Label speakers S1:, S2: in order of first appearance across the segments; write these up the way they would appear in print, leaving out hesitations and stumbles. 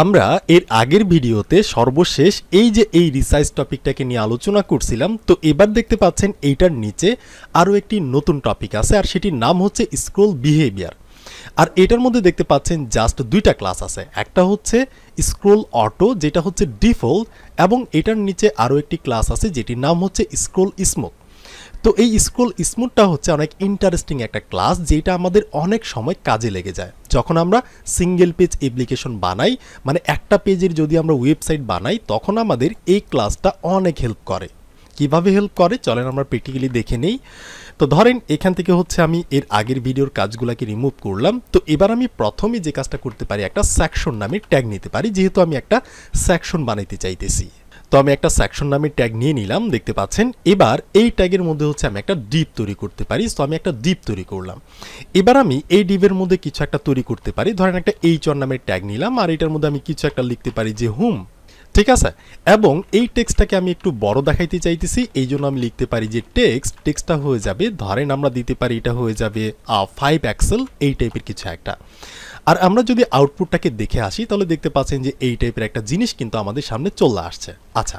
S1: আমরা এর আগের ভিডিওতে সর্বশেষ এই রিসাইজ টপিকটাকে নিয়ে আলোচনা করছিলাম। তো এবার দেখতে পাচ্ছেন এইটার নিচে আরও একটি নতুন টপিক আছে, আর সেটির নাম হচ্ছে স্ক্রোল বিহেভিয়ার। আর এটার মধ্যে দেখতে পাচ্ছেন জাস্ট দুইটা ক্লাস আছে, একটা হচ্ছে স্ক্রোল অটো যেটা হচ্ছে ডিফল্ট, এবং এটার নিচে আরও একটি ক্লাস আছে যেটির নাম হচ্ছে স্ক্রোল স্মুথ। তো এই স্ক্রোল স্মুথটা হচ্ছে অনেক ইন্টারেস্টিং একটা ক্লাস, যেটা আমাদের অনেক সময় কাজে লেগে যায় যখন আমরা সিঙ্গেল পেজ অ্যাপ্লিকেশন বানাই, মানে একটা পেজের যদি আমরা ওয়েবসাইট বানাই তখন আমাদের এই ক্লাসটা অনেক হেল্প করে। কিভাবে হেল্প করে চলেন আমরা প্র্যাকটিক্যালি দেখে নেই। তো ধরেন এখান থেকে হচ্ছে আমি এর আগের ভিডিওর কাজগুলোকে রিমুভ করলাম। তো এবার আমি প্রথমে যে কাজটা করতে পারি, একটা সেকশন নামে ট্যাগ নিতে পারি, যেহেতু আমি একটা সেকশন বানাইতে চাইতেছি। তো আমি একটা সেকশন নামে ট্যাগ নিয়ে নিলাম, দেখতে পাচ্ছেন। এবার এই ট্যাগের মধ্যে হচ্ছে আমি একটা ডিপ তৈরি করতে পারি। তো আমি একটা ডিপ তৈরি করলাম। এবার আমি এই ডিপের মধ্যে কিছু একটা তৈরি করতে পারি, ধরেন একটা এইচআর নামের ট্যাগ নিলাম, আর এটার মধ্যে আমি কিছু একটা লিখতে পারি যে হোম, ঠিক আছে। এবং এই টেক্সটটাকে আমি একটু বড় দেখাইতে চাইতেছি, এই জন্য আমি লিখতে পারি যে টেক্সটটা হয়ে যাবে, ধরেন আমরা দিতে পারি এটা হয়ে যাবে 5 পিক্সেল, এই টাইপের কিছু একটা। আর আমরা যদি আউটপুটটাকে দেখে আসি তাহলে দেখতে পাচ্ছেন যে এই টাইপের একটা জিনিস কিন্তু আমাদের সামনে চলে আসছে। আচ্ছা,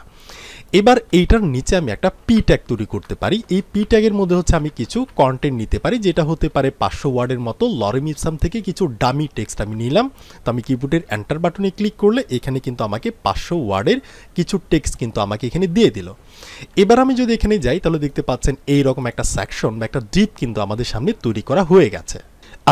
S1: এবার এইটার নিচে আমি একটা পি ট্যাগ তৈরি করতে পারি। এই পি ট্যাগের মধ্যে হচ্ছে আমি কিছু কন্টেন্ট নিতে পারি, যেটা হতে পারে 500 ওয়ার্ডের মতো। লরেম ইপসাম থেকে কিছু ডামি টেক্সট আমি নিলাম। তো আমি কিবোর্ডের এন্টার বাটনে ক্লিক করলে এখানে কিন্তু আমাকে 500 ওয়ার্ডের কিছু টেক্সট কিন্তু আমাকে এখানে দিয়ে দিল। এবার আমি যদি এখানে যাই তাহলে দেখতে পাচ্ছেন এইরকম একটা সেকশন বা একটা ডিপ কিন্তু আমাদের সামনে তৈরি করা হয়ে গেছে।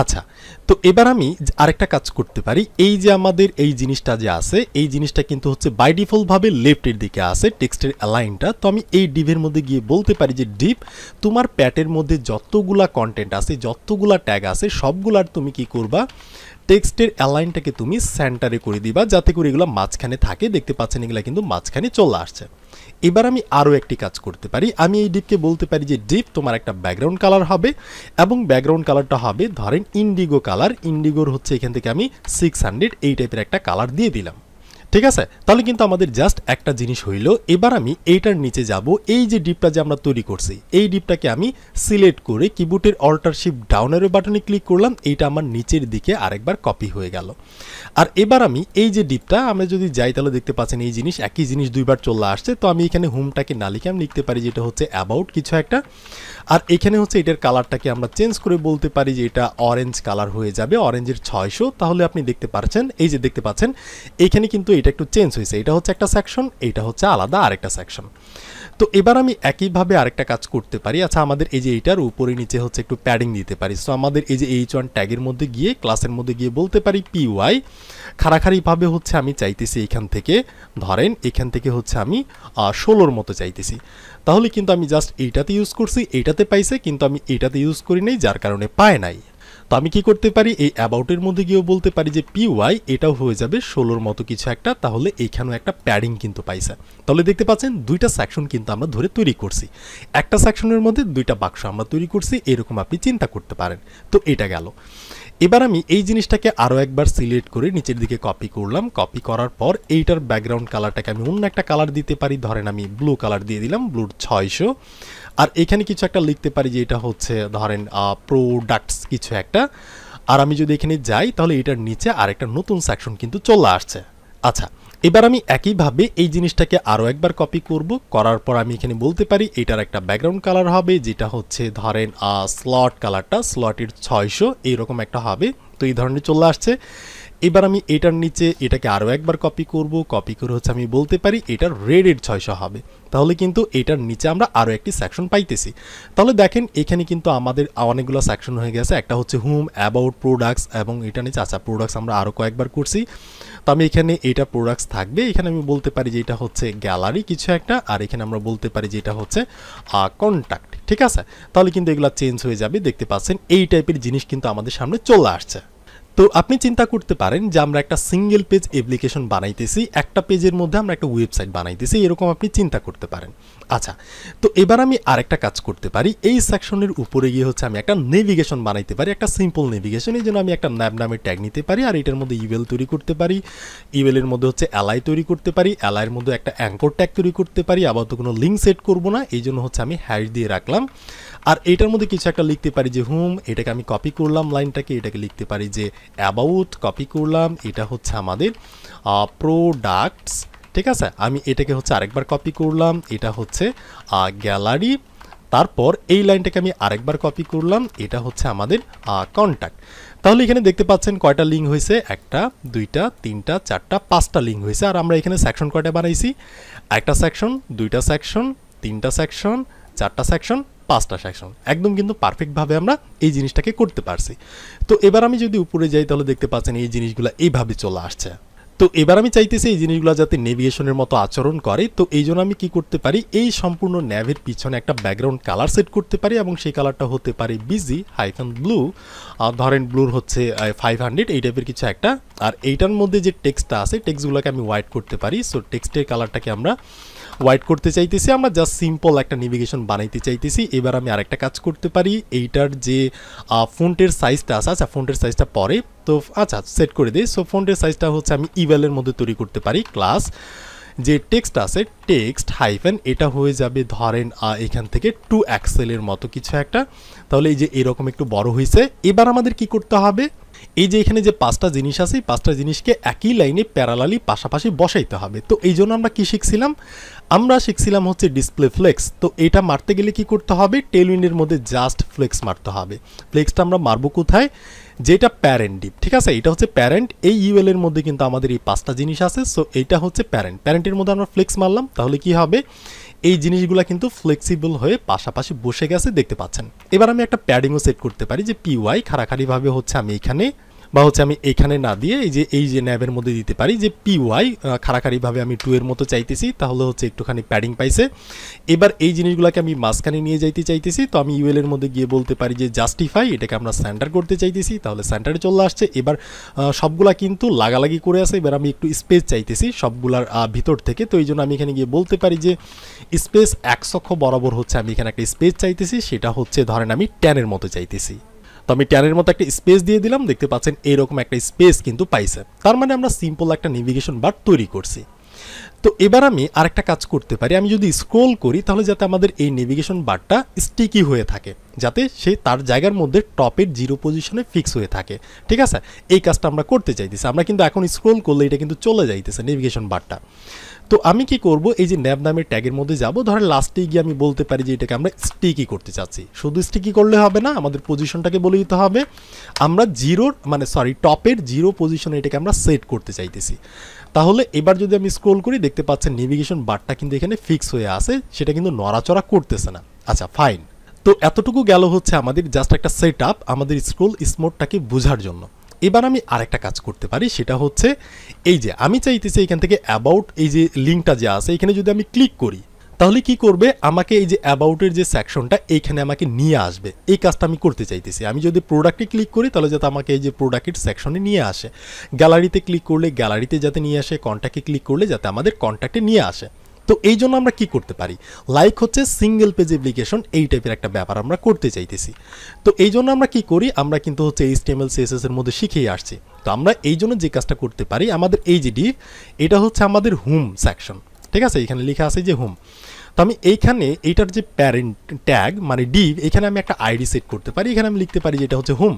S1: আচ্ছা, তো এবার আমি আরেকটা কাজ করতে পারি। এই যে আমাদের এই জিনিসটা যে আছে, এই জিনিসটা কিন্তু হচ্ছে বাই ডিফল্টভাবে লেফটের দিকে আছে টেক্সটের অ্যালাইনটা। তো আমি এই ডিভের মধ্যে গিয়ে বলতে পারি যে ডিপ, তোমার প্যাটের মধ্যে যতগুলা কন্টেন্ট আছে, যতগুলা ট্যাগ আছে, সবগুলার তুমি কি করবা, টেক্সটের অ্যালাইনটাকে তুমি সেন্টারে করে দিবা, যাতে করে এগুলো মাঝখানে থাকে। দেখতে পাচ্ছেন এগুলো কিন্তু মাঝখানে চলে আসছে। এবার আমি আরও একটি কাজ করতে পারি, আমি এই ডিপকে বলতে পারি যে ডিপ তোমার একটা ব্যাকগ্রাউন্ড কালার হবে, এবং ব্যাকগ্রাউন্ড কালারটা হবে ধরেন ইন্ডিগো কালার। ইন্ডিগোর হচ্ছে এখান থেকে আমি 600 এই টাইপের একটা কালার দিয়ে দিলাম, ঠিক আছে। তাহলে কিন্তু আমাদের জাস্ট একটা জিনিস হইল। এবার আমি এইটার নিচে যাব, এই যে ডিপটা যে আমরা তৈরি করছি, এই ডিপটাকে আমি সিলেক্ট করে কিবোর্ডের অল্টার শিফট ডাউনের বাটনে ক্লিক করলাম, এইটা আমার নিচের দিকে আরেকবার কপি হয়ে গেল। আর এবার আমি এই যে ডিপটা আমরা যদি যাই তাহলে দেখতে পাচ্ছেন এই জিনিস, একই জিনিস দুইবার চলে আসছে। তো আমি এখানে হোমটাকে না লিখে আমি লিখতে পারি যেটা হচ্ছে অ্যাবাউট কিছু একটা। আর এখানে হচ্ছে এটার কালারটাকে আমরা চেঞ্জ করে বলতে পারি যে এটা অরেঞ্জ কালার হয়ে যাবে, অরেঞ্জের 600। তাহলে আপনি দেখতে পাচ্ছেন, এই যে দেখতে পাচ্ছেন এখানে কিন্তু এটা একটু চেঞ্জ হয়েছে, এটা হচ্ছে একটা সেকশন, এটা হচ্ছে আলাদা আরেকটা সেকশন। তো এবার আমি একইভাবে আরেকটা কাজ করতে পারি। আচ্ছা, আমাদের এই যে এইটার উপরে নিচে হচ্ছে একটু প্যাডিং দিতে পারি। সো আমাদের এই যে H1 ট্যাগের মধ্যে গিয়ে ক্লাসের মধ্যে গিয়ে বলতে পারি PY, খাড়াখাড়িভাবে হচ্ছে আমি চাইতেছি এখান থেকে, ধরেন এখান থেকে হচ্ছে আমি 16 মতো চাইতেছি। তাহলে কিন্তু আমি জাস্ট এইটাতে ইউজ করছি, এইটাতে পাইছে, কিন্তু আমি এইটাতে ইউজ করি নাই, যার কারণে পায় নাই। তো আমি কি করতে পারি, এই অ্যাবাউটের মধ্যে গিয়েও বলতে পারি যে PY, এটাও হয়ে যাবে 16 মতো কিছু একটা। তাহলে এইখানেও একটা প্যাডিং কিন্তু পাইছে। তাহলে দেখতে পাচ্ছেন দুইটা সেকশন কিন্তু আমরা ধরে তৈরি করছি, একটা সেকশনের মধ্যে দুইটা বাক্স আমরা তৈরি করছি, এরকম আপনি চিন্তা করতে পারেন। তো এটা গেল। এবার আমি এই জিনিসটাকে আরও একবার সিলেক্ট করে নিচের দিকে কপি করলাম। কপি করার পর এইটার ব্যাকগ্রাউন্ড কালারটাকে আমি অন্য একটা কালার দিতে পারি, ধরেন আমি ব্লু কালার দিয়ে দিলাম, ব্লুর 600। আর এখানে কিছু একটা লিখতে পারি যে এটা হচ্ছে ধরেন প্রোডাক্টস কিছু একটা। আর আমি যদি এখানে যাই তাহলে এটার নিচে আরেকটা নতুন সেকশন কিন্তু চলে আসছে। আচ্ছা, এবার আমি একইভাবে এই জিনিসটাকে আরও একবার কপি করব, করার পর আমি এখানে বলতে পারি এটার একটা ব্যাকগ্রাউন্ড কালার হবে, যেটা হচ্ছে ধরেন স্লট কালারটা, স্লটের 600 এইরকম একটা হবে। তো এই ধরনের চলে আসছে। এবার আমি এটার নিচে এটাকে আরও একবার কপি করব, কপি করে হচ্ছে আমি বলতে পারি এটার রেডের 600 হবে। তাহলে কিন্তু এটার নিচে আমরা আরও একটি সেকশন পাইতেছি। তাহলে দেখেন এখানে কিন্তু আমাদের অনেকগুলো সেকশন হয়ে গেছে, একটা হচ্ছে হোম, অ্যাবাউট, প্রোডাক্টস, এবং এটা নিচে আচ্ছা প্রোডাক্টস আমরা আরও কয়েকবার করছি। তো আমি এখানে এটা প্রোডাক্টস থাকবে, এখানে আমি বলতে পারি যে এটা হচ্ছে গ্যালারি কিছু একটা, আর এখানে আমরা বলতে পারি যে এটা হচ্ছে কন্ট্যাক্ট, ঠিক আছে। তাহলে কিন্তু এগুলো চেঞ্জ হয়ে যাবে। দেখতে পাচ্ছেন এই টাইপের জিনিস কিন্তু আমাদের সামনে চলে আসছে। তো আপনি চিন্তা করতে পারেন যে আমরা একটা সিঙ্গেল পেজ অ্যাপ্লিকেশন বানাইতেছি, একটা পেজের মধ্যে আমরা একটা ওয়েবসাইট বানাইতেছি, এরকম আপনি চিন্তা করতে পারেন। আচ্ছা, তো এবার আমি আরেকটা কাজ করতে পারি, এই সেকশনের উপরে গিয়ে হচ্ছে আমি একটা নেভিগেশন বানাইতে পারি, একটা সিম্পল নেভিগেশন। এই জন্য আমি একটা ন্যাব নামের ট্যাগ নিতে পারি, আর এটার মধ্যে ইমেল তৈরি করতে পারি, ইমেলের মধ্যে হচ্ছে অ্যালাই তৈরি করতে পারি, অ্যালাইয়ের মধ্যে একটা অ্যাঙ্কর ট্যাগ তৈরি করতে পারি। আবার তো কোনো লিঙ্ক সেট করব না, এই জন্য হচ্ছে আমি হ্যাশ দিয়ে রাখলাম। আর এটার মধ্যে কিছু একটা লিখতে পারি যে হুম, এটাকে আমি কপি করলাম লাইনটাকে, এটাকে লিখতে পারি যে অ্যাবাউট, কপি করলাম, এটা হচ্ছে আমাদের প্রোডাক্টস, ঠিক আছে। আমি এটাকে হচ্ছে আরেকবার কপি করলাম, এটা হচ্ছে গ্যালারি, তারপর এই লাইনটাকে আমি আরেকবার কপি করলাম, এটা হচ্ছে আমাদের কন্ট্যাক্ট। তাহলে এখানে দেখতে পাচ্ছেন কয়টা লিঙ্ক হয়েছে, একটা, দুইটা, তিনটা, চারটা, পাঁচটা লিঙ্ক হয়েছে। আর আমরা এখানে সেকশন কয়টা বানাইছি, একটা সেকশন, দুইটা সেকশন, তিনটা সেকশন, চারটা সেকশন, পাঁচটা সেকশন, একদম কিন্তু পারফেক্টভাবে আমরা এই জিনিসটাকে করতে পারছি। তো এবার আমি যদি উপরে যাই তাহলে দেখতে পাচ্ছেন এই জিনিসগুলো এইভাবে চলে আসছে। তো এবার আমি চাইতেছি এই জিনিসগুলো যাতে নেভিগেশনের মতো আচরণ করে। তো এই জন্য আমি কি করতে পারি, এই সম্পূর্ণ ন্যাভের পিছনে একটা ব্যাকগ্রাউন্ড কালার সেট করতে পারি, এবং সেই কালারটা হতে পারে BG-ব্লু, ধরেন ব্লুর হচ্ছে 500, এই টাইপের কিছু একটা। আর এইটার মধ্যে যে টেক্সটটা আছে, টেক্সটগুলোকে আমি হোয়াইট করতে পারি। সো টেক্সটের কালারটাকে আমরা হোয়াইট করতে চাইতেছি, আমরা জাস্ট সিম্পল একটা নেভিগেশন বানাইতে চাইতেছি। এবার আমি আরেকটা কাজ করতে পারি, এইটার যে ফন্টের সাইজটা আছে, আচ্ছা ফন্টের সাইজটা পরে তো আচ্ছা সেট করে দিই। সো ফন্টের সাইজটা হচ্ছে আমি ইভেলের মধ্যে তৈরি করতে পারি। ক্লাস যে টেক্সট আছে, টেক্সট হাইফেন, এটা হয়ে যাবে ধরেন এখান থেকে 2 এক্সেলের মতো কিছু একটা। তাহলে এই যে এরকম একটু বড় হয়েছে। এবার আমাদের কি করতে হবে, এই যে এখানে যে পাঁচটা জিনিস আছে, এই পাঁচটা জিনিসকে একই লাইনে প্যারালালি পাশাপাশি বসাইতে হবে। তো এই জন্য আমরা কি শিখছিলাম, আমরা শিখছিলাম হচ্ছে ডিসপ্লে ফ্লেক্স। তো এটা মারতে গেলে কি করতে হবে, টেলউইন্ডের মধ্যে জাস্ট ফ্লেক্স মারতে হবে। ফ্লেক্সটা আমরা মারবো কোথায়, যেটা প্যারেন্ট ডিপ, ঠিক আছে, এটা হচ্ছে প্যারেন্ট। এই ইউএল এর মধ্যে কিন্তু আমাদের এই পাঁচটা জিনিস আছে। সো এইটা হচ্ছে প্যারেন্ট, প্যারেন্টের মধ্যে আমরা ফ্লেক্স মারলাম। তাহলে কি হবে, এই জিনিসগুলো কিন্তু ফ্লেক্সিবল হয়ে পাশাপাশি বসে গেছে, দেখতে পাচ্ছেন। এবার আমি একটা প্যাডিংও সেট করতে পারি যে পিওয়াই, খাড়াখাড়িভাবে হচ্ছে আমি এখানে বা হচ্ছে আমি এখানে না দিয়ে এই যে ন্যাবের মধ্যে দিতে পারি যে পিওয়াই, খাড়াখাড়িভাবে আমি 2 এর মতো চাইতেছি, তাহলে হচ্ছে একটুখানি প্যাডিং পাইছে। এবার এই জিনিসগুলোকে আমি মাঝখানে নিয়ে যাইতে চাইতেছি। তো আমি ইউএল এর মধ্যে গিয়ে বলতে পারি যে জাস্টিফাই, এটাকে আমরা সেন্টার করতে চাইতেছি, তাহলে সেন্টারে চলে আসছে। এবার সবগুলা কিন্তু লাগালাগি করে আছে। এবার আমি একটু স্পেস চাইতেছি সবগুলার ভিতর থেকে। তো এই জন্য আমি এখানে গিয়ে বলতে পারি যে স্পেস x অক্ষ বরাবর হচ্ছে আমি এখানে একটা স্পেস চাইতেছি, সেটা হচ্ছে ধরেন আমি 10 এর মতো চাইতেছি। তো আমি 10 এর মতো একটা স্পেস দিয়ে দিলাম, দেখতে পাচ্ছেন এইরকম একটা স্পেস কিন্তু পাইছে। তার মানে আমরা সিম্পল একটা নেভিগেশন বার তৈরি করছি। তো এবার আমি আরেকটা কাজ করতে পারি, আমি যদি স্ক্রোল করি তাহলে যাতে আমাদের এই নেভিগেশন বারটা স্টিকি হয়ে থাকে, যাতে সে তার জায়গার মধ্যে টপের 0 পজিশনে ফিক্স হয়ে থাকে, ঠিক আছে। এই কাজটা আমরা করতে চাইতেছি। আমরা কিন্তু এখন স্ক্রোল করলে এটা কিন্তু চলে যাইতেছে নেভিগেশন বারটা। তো আমি কি করব, এই যে ন্যাব নামের ট্যাগের মধ্যে যাব, ধরেন লাস্টে গিয়ে আমি বলতে পারি যে এটাকে আমরা স্টিকি করতে চাচ্ছি। শুধু স্টিকি করলে হবে না, আমাদের পজিশনটাকে বলে দিতে হবে আমরা টপের 0 পজিশনে এটাকে আমরা সেট করতে চাইতেছি। তাহলে এবার যদি আমি স্ক্রোল করি, দেখতে পাচ্ছেন নেভিগেশন বারটা কিন্তু এখানে ফিক্স হয়ে আছে, সেটা কিন্তু নড়াচড়া করতেছে না। আচ্ছা ফাইন। তো এতটুকু গেল হচ্ছে আমাদের জাস্ট একটা সেট আপ আমাদের স্ক্রোল স্মোডটাকে বোঝার জন্য। এবার আমি আরেকটা কাজ করতে পারি, সেটা হচ্ছে এই যে আমি চাইতেছি এখান থেকে অ্যাবাউট, এই যে লিঙ্কটা যে আছে এখানে যদি আমি ক্লিক করি তাহলে কি করবে, আমাকে এই যে অ্যাবাউটের যে সেকশনটা এইখানে আমাকে নিয়ে আসবে। এই কাজটা আমি করতে চাইতেছি। আমি যদি প্রোডাক্টে ক্লিক করি তাহলে যাতে আমাকে এই যে প্রোডাক্টের সেকশনে নিয়ে আসে, গ্যালারিতে ক্লিক করলে গ্যালারিতে যাতে নিয়ে আসে, কন্ট্যাক্টে ক্লিক করলে যাতে আমাদের কন্ট্যাক্টে নিয়ে আসে। তো এই জন্য আমরা কি করতে পারি, লাইক হচ্ছে সিঙ্গেল পেজ অ্যাপ্লিকেশন, এই টাইপের একটা ব্যাপার আমরা করতে চাইতেছি। তো এই জন্য আমরা কি করি, আমরা কিন্তু হচ্ছে HTML CSS এর মধ্যে শিখেই আসছি। তো আমরা এই জন্য যে কাজটা করতে পারি, আমাদের এই যে ডিভ, এটা হচ্ছে আমাদের হোম সেকশন, ঠিক আছে, এখানে লেখা আছে যে হোম। তো আমি এইখানে এইটার যে প্যারেন্ট ট্যাগ মানে ডিভ, এখানে আমি একটা আইডি সেট করতে পারি। এখানে আমি লিখতে পারি যে এটা হচ্ছে হোম।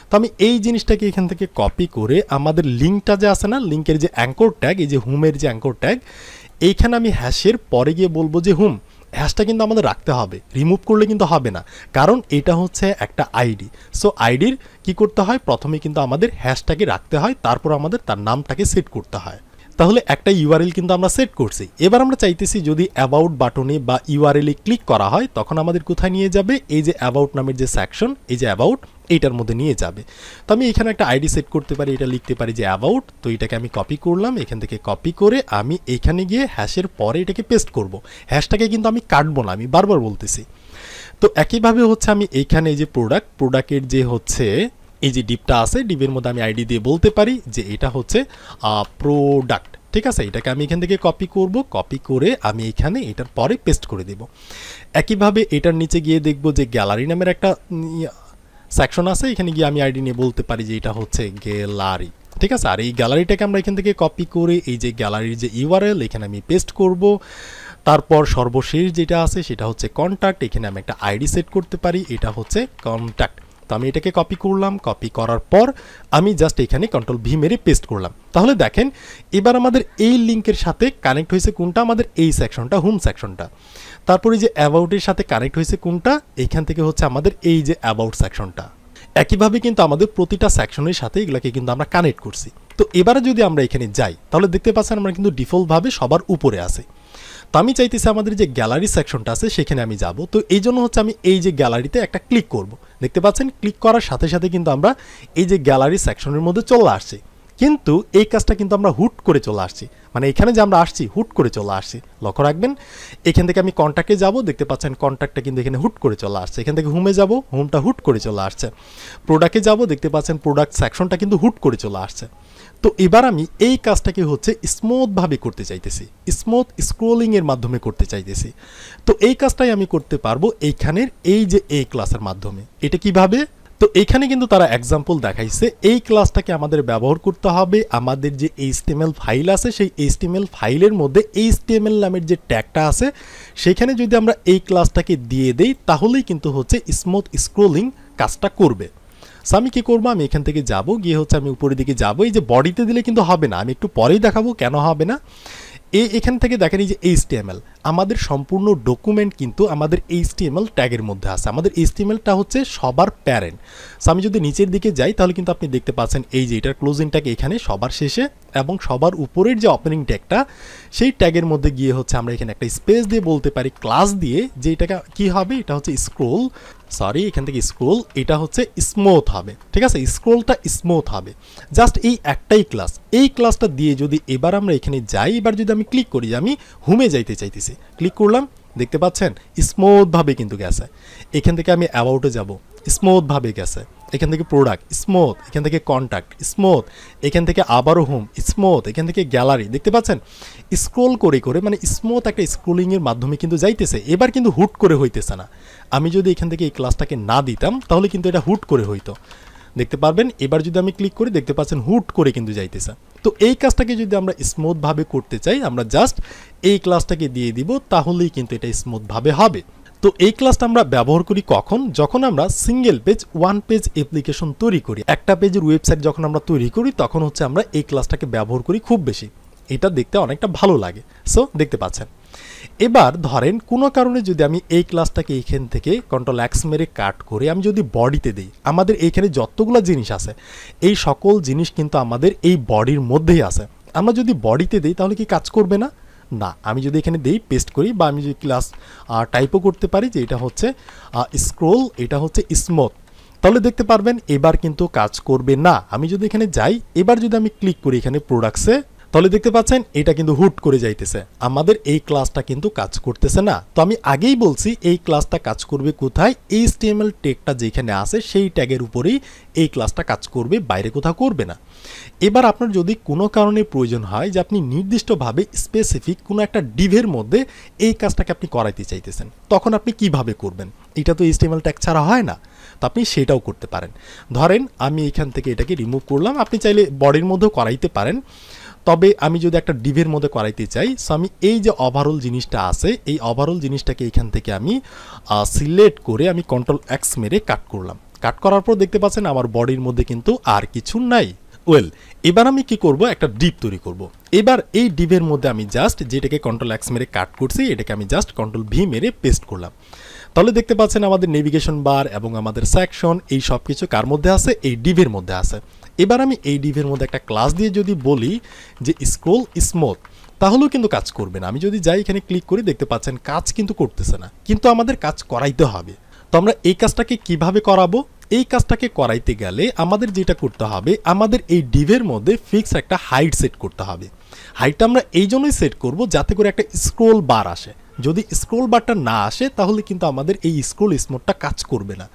S1: তো আমি এই জিনিসটাকে এখান থেকে কপি করে আমাদের লিঙ্কটা যে আছে না, লিঙ্কের যে অ্যাঙ্কর ট্যাগ, এই যে হোমের যে অ্যাঙ্কর ট্যাগ, এইখানে আমি হ্যাশের পরে গিয়ে বলবো যে হোম। হ্যাশটা কিন্তু আমাদের রাখতে হবে, রিমুভ করলে কিন্তু হবে না, কারণ এটা হচ্ছে একটা আইডি। সো আইডির কি করতে হয়, প্রথমে কিন্তু আমাদের হ্যাশটাকে রাখতে হয়, তারপর আমাদের তার নামটাকে সেট করতে হয়। তাহলে একটা ইউআরএল কিন্তু আমরা সেট করছি। এবার আমরা চাইতেছি যদি অ্যাবাউট বাটনে বা ইউআরএল এ ক্লিক করা হয় তখন আমাদের কোথায় নিয়ে যাবে, এই যে অ্যাবাউট নামের যে সেকশন, এই যে অ্যাবাউট, এইটার মধ্যে নিয়ে যাবে। তো আমি এখানে একটা আইডি সেট করতে পারি, এটা লিখতে পারি যে অ্যাবাউট। তো এটাকে আমি কপি করলাম, এখান থেকে কপি করে আমি এখানে গিয়ে হ্যাশের পরে এটাকে পেস্ট করব। হ্যাশটাকে কিন্তু আমি কাটবো না, আমি বারবার বলতেছি। তো একইভাবে হচ্ছে আমি এইখানে এই যে প্রোডাক্টের যে হচ্ছে এই যে ডিপটা আছে, ডিপের মধ্যে আমি আইডি দিয়ে বলতে পারি যে এটা হচ্ছে প্রোডাক্ট, ঠিক আছে। এটাকে আমি এখান থেকে কপি করব, কপি করে আমি এখানে এটার পরে পেস্ট করে দেব। একইভাবে এটার নিচে গিয়ে দেখব যে গ্যালারি নামের একটা সেকশন আছে, এখানে গিয়ে আমি আইডি নিয়ে বলতে পারি যে এটা হচ্ছে গ্যালারি। ঠিক আছে। আর এই গ্যালারিটাকে আমরা এখান থেকে কপি করে এই যে গ্যালারির যে ইউআরএল এখানে আমি পেস্ট করব। তারপর সর্বশেষ যেটা আছে সেটা হচ্ছে কন্ট্যাক্ট, এখানে আমি একটা আইডি সেট করতে পারি, এটা হচ্ছে কন্ট্যাক্ট। তো আমি এটাকে কপি করলাম, কপি করার পর আমি জাস্ট এখানে কন্ট্রোল ভি মেরে পেস্ট করলাম। তাহলে দেখেন এবার আমাদের এই লিঙ্কের সাথে কানেক্ট হয়েছে কোনটা, আমাদের এই সেকশনটা, হোম সেকশনটা। তারপরে যে অ্যাবাউটের সাথে কানেক্ট হয়েছে কোনটা, এইখান থেকে হচ্ছে আমাদের এই যে অ্যাবাউট সেকশনটা। একইভাবে কিন্তু আমাদের প্রতিটা সেকশনের সাথে এগুলোকে কিন্তু আমরা কানেক্ট করছি। তো এবারে যদি আমরা এখানে যাই তাহলে দেখতে পাচ্ছেন আমরা কিন্তু ডিফল্টভাবে সবার উপরে আছে। তো আমি চাইতেছি আমাদের যে গ্যালারি সেকশনটা আছে সেখানে আমি যাব। তো এই জন্য হচ্ছে আমি এই যে গ্যালারিতে একটা ক্লিক করব। দেখতে পাচ্ছেন ক্লিক করার সাথে সাথে কিন্তু আমরা এই যে গ্যালারি সেকশনের মধ্যে চলে আসছি। কিন্তু এই কাজটা কিন্তু আমরা হুট করে চলে আসছি, মানে এখানে যে আমরা আসছি হুট করে চলে আসছি। লক্ষ্য রাখবেন এখান থেকে আমি কন্ট্যাক্টে যাব, দেখতে পাচ্ছেন কন্ট্যাক্টটা কিন্তু এখানে হুট করে চলে আসছে। এখান থেকে হোমে যাব, হোমটা হুট করে চলে আসছে। প্রোডাক্টে যাব, দেখতে পাচ্ছেন প্রোডাক্ট সেকশনটা কিন্তু হুট করে চলে আসছে। তো এবার আমি এই কাজটাকে হচ্ছে স্মুথভাবে করতে চাইতেছি, স্মুথ স্ক্রোলিংয়ের মাধ্যমে করতে চাইতেছি। তো এই কাজটাই আমি করতে পারবো এইখানের এই যে এই ক্লাসের মাধ্যমে। এটা কিভাবে? তো এইখানে কিন্তু তারা এক্সাম্পল দেখাইছে। এই ক্লাসটাকে আমাদের ব্যবহার করতে হবে আমাদের যে এইচটিএমএল ফাইল আছে সেই এইচটিএমএল ফাইলের মধ্যে এইচটিএমএল নামের যে ট্যাগটা আছে সেখানে যদি আমরা এই ক্লাসটাকে দিয়ে দেই তাহলেই কিন্তু হচ্ছে স্মুথ স্ক্রোলিং কাজটা করবে। সো আমি কী করবো, আমি এখান থেকে যাব, গিয়ে হচ্ছে আমি উপরের দিকে যাবো। এই যে বডিতে দিলে কিন্তু হবে না, আমি একটু পরেই দেখাবো কেন হবে না। এখান থেকে দেখেন এই যে এইচটিএমএল, আমাদের সম্পূর্ণ ডকুমেন্ট কিন্তু আমাদের এইচটিএমএল ট্যাগের মধ্যে আছে। আমাদের এইচটিএমএলটা হচ্ছে সবার প্যারেন্ট। সো আমি যদি নিচের দিকে যাই তাহলে কিন্তু আপনি দেখতে পাচ্ছেন এই যে এটার ক্লোজিং ট্যাগ এখানে সবার শেষে এবং সবার উপরের যে ওপেনিং ট্যাগটা সেই ট্যাগের মধ্যে গিয়ে হচ্ছে আমরা এখানে একটা স্পেস দিয়ে বলতে পারি ক্লাস দিয়ে যে এটাকে কী হবে, এটা হচ্ছে স্ক্রোল, সরি এখান থেকে স্ক্রোল, এটা হচ্ছে স্মুথ হবে। ঠিক আছে, স্ক্রোলটা স্মুথ হবে। জাস্ট এই একটাই ক্লাস, এই ক্লাসটা দিয়ে যদি এবার আমরা এখানে যাই, এবার যদি আমি ক্লিক করি, আমি হোমে যাইতে চাইতেছি, ক্লিক করলাম, দেখতে পাচ্ছেন স্মুথভাবে কিন্তু গেছে। এখান থেকে আমি অ্যাবাউটে যাব, স্মুথভাবে গেছে। এখান থেকে প্রোডাক্ট স্মুথ, এখান থেকে কন্ট্যাক্ট স্মুথ, এখান থেকে আবারও হোম স্মুথ, এখান থেকে গ্যালারি, দেখতে পাচ্ছেন স্ক্রোল করে করে মানে স্মুথ একটা স্ক্রোলিংয়ের মাধ্যমে কিন্তু যাইতেছে। এবার কিন্তু হুট করে হইতেছে না। আমি যদি এখান থেকে এই ক্লাসটাকে না দিতাম তাহলে কিন্তু এটা হুট করে হইতো, দেখতে পারবেন। এবার যদি আমি ক্লিক করি দেখতে পাচ্ছেন হুট করে কিন্তু যাইতেছে। তো এই কাজটাকে যদি আমরা স্মুথভাবে করতে চাই আমরা জাস্ট এই ক্লাসটাকে দিয়ে দিব, তাহলেই কিন্তু এটা স্মুথভাবে হবে। তো এই ক্লাসটা আমরা ব্যবহার করি কখন, যখন আমরা single page one page application তৈরি করি, একটা পেজের ওয়েবসাইট যখন আমরা তৈরি করি তখন হচ্ছে আমরা এই ক্লাসটাকে ব্যবহার করি খুব বেশি। এটা দেখতে অনেকটা ভালো লাগে। সো দেখতে পাচ্ছেন এবার ধরেন কোনো কারণে যদি আমি এই ক্লাসটাকে এইখান থেকে কন্ট্রোল এক্স মেরে কাট করে আমি যদি বডিতে দিই, আমাদের এইখানে যতগুলো জিনিস আছে এই সকল জিনিস কিন্তু আমাদের এই বডির মধ্যেই আছে। আমরা যদি বডিতে দিই তাহলে কি কাজ করবে না? না। আমি যদি এখানে দেই পেস্ট করি বা আমি যদি ক্লাস টাইপও করতে পারি যে এটা হচ্ছে স্ক্রোল, এটা হচ্ছে স্মুথ, তাহলে দেখতে পারবেন এবার কিন্তু কাজ করবে না। আমি যদি এখানে যাই, এবার যদি আমি ক্লিক করি এখানে প্রোডাক্টসে, তাহলে দেখতে পাচ্ছেন এটা কিন্তু হুট করে যাইতেছে, আমাদের এই ক্লাসটা কিন্তু কাজ করতেছে না। তো আমি আগেই বলছি এই ক্লাসটা কাজ করবে কোথায়, এইচটিএমএল ট্যাগটা যেখানে আছে সেই ট্যাগের উপরেই এই ক্লাসটা কাজ করবে, বাইরে কোথাও করবে না। এবার আপনার যদি কোনো কারণে প্রয়োজন হয় যে আপনি নির্দিষ্টভাবে স্পেসিফিক কোনো একটা ডিভের মধ্যে এই কাজটাকে আপনি করাইতে চাইতেছেন, তখন আপনি কিভাবে করবেন? এটা তো এইচটিএমএল ট্যাগ ছাড়া হয় না, তো আপনি সেটাও করতে পারেন। ধরেন আমি এখান থেকে এটাকে রিমুভ করলাম, আপনি চাইলে বডির মধ্যেও করাইতে পারেন, তবে আমি যদি একটা ডিভের মধ্যে করাইতে চাই, সো আমি এই যে ওভারঅল জিনিসটা আছে এই ওভারঅল জিনিসটাকে এখান থেকে আমি সিলেক্ট করে আমি কন্ট্রোল এক্স মেরে কাট করলাম। কাট করার পর দেখতে পাচ্ছেন আমার বডির মধ্যে কিন্তু আর কিছু নাই। ওয়েল, এবার আমি কি করব, একটা ডিভ তৈরি করব। এবার এই ডিভের মধ্যে আমি জাস্ট যেটাকে কন্ট্রোল এক্স মেরে কাট করছি এটাকে আমি জাস্ট কন্ট্রোল ভি মেরে পেস্ট করলাম। তাহলে দেখতে পাচ্ছেন আমাদের নেভিগেশন বার এবং আমাদের সেকশন এই সব কিছু কার মধ্যে আছে, এই ডিভের মধ্যে আছে। এবার আমি এই ডিভের মধ্যে একটা ক্লাস দিয়ে যদি বলি যে স্ক্রোল স্মুথ, তাহলেও কিন্তু কাজ করবে না। আমি যদি যাই এখানে ক্লিক করি দেখতে পাচ্ছেন কাজ কিন্তু করতেছে না, কিন্তু আমাদের কাজ করাইতে হবে। তো আমরা এই কাজটাকে কিভাবে করাবো? এই কাজটাকে করাইতে গেলে আমাদের যেটা করতে হবে, আমাদের এই ডিভের মধ্যে ফিক্স একটা হাইট সেট করতে হবে। হাইটটা আমরা এই জন্যই সেট করব যাতে করে একটা স্ক্রোল বার আসে। যদি স্ক্রোল বারটা না আসে তাহলে কিন্তু আমাদের এই স্ক্রোল স্মুথটা কাজ করবে না।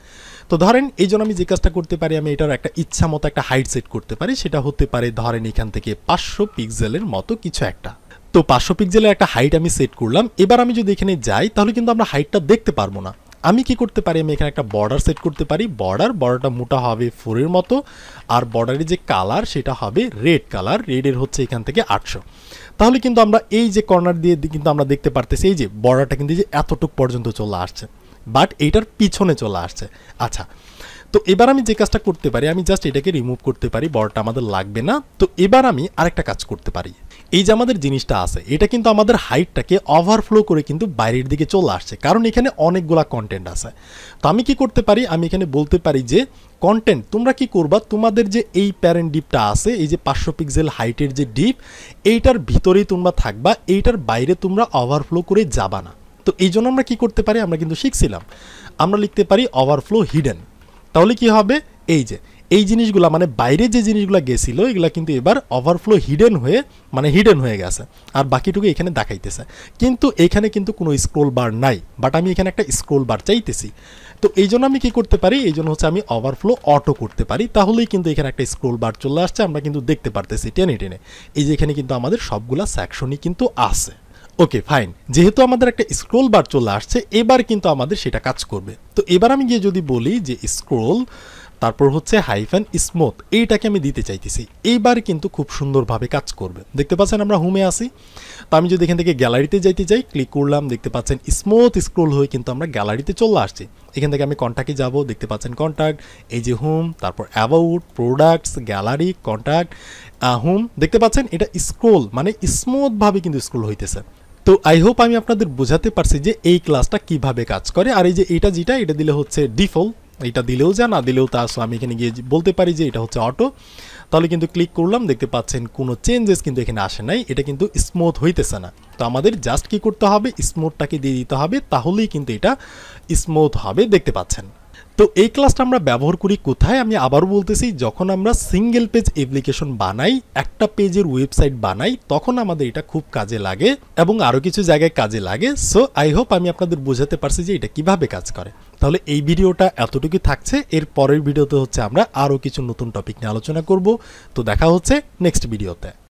S1: তো ধরেন এই জন্য আমি যে কাজটা করতে পারি, আমি এটার একটা ইচ্ছা মতো একটা হাইট সেট করতে পারি। সেটা হতে পারে ধরেন এখান থেকে 500 পিক্সেলের মতো কিছু একটা। তো 500 পিক্সেলের একটা হাইট আমি সেট করলাম। এবার আমি যদি এখানে যাই তাহলে কিন্তু আমরা হাইটটা দেখতে পারবো না। আমি কি করতে পারি, আমি এখানে একটা বর্ডার সেট করতে পারি। বর্ডারটা মোটা হবে 4 এর মতো, আর বর্ডারের যে কালার সেটা হবে রেড কালার, রেডের হচ্ছে এখান থেকে 800। তাহলে কিন্তু আমরা এই যে কর্নার দিয়ে কিন্তু আমরা দেখতে পারতেছি এই যে বর্ডারটা কিন্তু যে এতটুক পর্যন্ত চলে আসছে, বাট এইটার পিছনে চলে আসছে। আচ্ছা, তো এবার আমি যে কাজটা করতে পারি, আমি জাস্ট এটাকে রিমুভ করতে পারি, বর্ডারটা আমাদের লাগবে না। তো এবার আমি আরেকটা কাজ করতে পারি, এই যে আমাদের জিনিসটা আছে এটা কিন্তু আমাদের হাইটটাকে ওভারফ্লো করে কিন্তু বাইরের দিকে চলে আসছে, কারণ এখানে অনেকগুলা কন্টেন্ট আছে। তো আমি কি করতে পারি, আমি এখানে বলতে পারি যে কন্টেন্ট তোমরা কি করবা, তোমাদের যে এই প্যারেন্ট ডিপটা আছে, এই যে 500 পিক্সেল হাইটের যে ডিপ, এইটার ভিতরেই তোমরা থাকবা, এইটার বাইরে তোমরা ওভারফ্লো করে যাবা না। তো এই জন্য আমরা কি করতে পারি, আমরা কিন্তু শিখছিলাম, আমরা লিখতে পারি ওভারফ্লো হিডেন। তাহলে কি হবে, এই যে এই জিনিসগুলা মানে বাইরে যে জিনিসগুলো গেছিল এগুলা কিন্তু এবার ওভারফ্লো হিডেন হয়ে গেছে, আর বাকিটুকু এখানে দেখাইতেছে। কিন্তু এখানে কিন্তু কোনো স্ক্রোল বার নাই, বাট আমি এখানে একটা স্ক্রোল বার চাইতেছি। তো এই জন্য আমি কি করতে পারি, এই জন্য হচ্ছে আমি ওভারফ্লো অটো করতে পারি, তাহলেই কিন্তু এখানে একটা স্ক্রোল বার চলে আসছে, আমরা কিন্তু দেখতে পারতেছি টেনে টেনে। এই যে এখানে কিন্তু আমাদের সবগুলা সেকশনই কিন্তু আছে। ওকে ফাইন, যেহেতু আমাদের একটা স্ক্রোল বার চলে আসছে, এবার কিন্তু আমাদের সেটা কাজ করবে। তো এবার আমি গিয়ে যদি বলি যে স্ক্রোল তারপর হচ্ছে হাইফেন স্মুথ, এইটাকে আমি দিতে চাইতেছি, এইবার কিন্তু খুব সুন্দরভাবে কাজ করবে। দেখতে পাচ্ছেন আমরা হোমে আসি, তো আমি যদি এখান থেকে গ্যালারিতে যাইতে চাই, ক্লিক করলাম, দেখতে পাচ্ছেন স্মুথ স্ক্রোল হয়ে কিন্তু আমরা গ্যালারিতে চলে আসছি। এখান থেকে আমি কন্ট্যাক্টে যাব, দেখতে পাচ্ছেন কন্ট্যাক্ট, এই যে হোম, তারপর about, products, gallery, contact, home, দেখতে পাচ্ছেন এটা স্ক্রোল মানে স্মুথভাবে কিন্তু স্ক্রোল হইতেছে। তো আই হোপ আমি আপনাদের বোঝাতে পারছি যে এই ক্লাসটা কিভাবে কাজ করে। আর এই যে এটা দিলে হচ্ছে ডিফল্ট, এটা দিলেও যা না দিলেও তা, আমি এখানে গিয়ে বলতে পারি যে এটা হচ্ছে অটো। তাহলে কিন্তু ক্লিক করলাম, দেখতে পাচ্ছেন কোনো চেঞ্জেস কিন্তু এখানে আসে নাই, এটা কিন্তু স্মুথ হইতেছে না। তো আমাদের জাস্ট কি করতে হবে, স্মুথটাকে দিয়ে দিতে হবে, তাহলেই কিন্তু এটা স্মুথ হবে, দেখতে পাচ্ছেন। তো এই ক্লাসটা আমরা ব্যবহার করি কোথায়, আমি আবারও বলতেছি, যখন আমরা সিঙ্গেল পেজ অ্যাপ্লিকেশন বানাই, একটা পেজের ওয়েবসাইট বানাই, তখন আমাদের এটা খুব কাজে লাগে এবং আরও কিছু জায়গায় কাজে লাগে। সো আই হোপ আমি আপনাদের বোঝাতে পারছি যে এটা কিভাবে কাজ করে। তাহলে এই ভিডিওটা এতটুকুই থাকছে, এর পরের ভিডিওতে হচ্ছে আমরা আরও কিছু নতুন টপিক নিয়ে আলোচনা করব। তো দেখা হচ্ছে নেক্সট ভিডিওতে।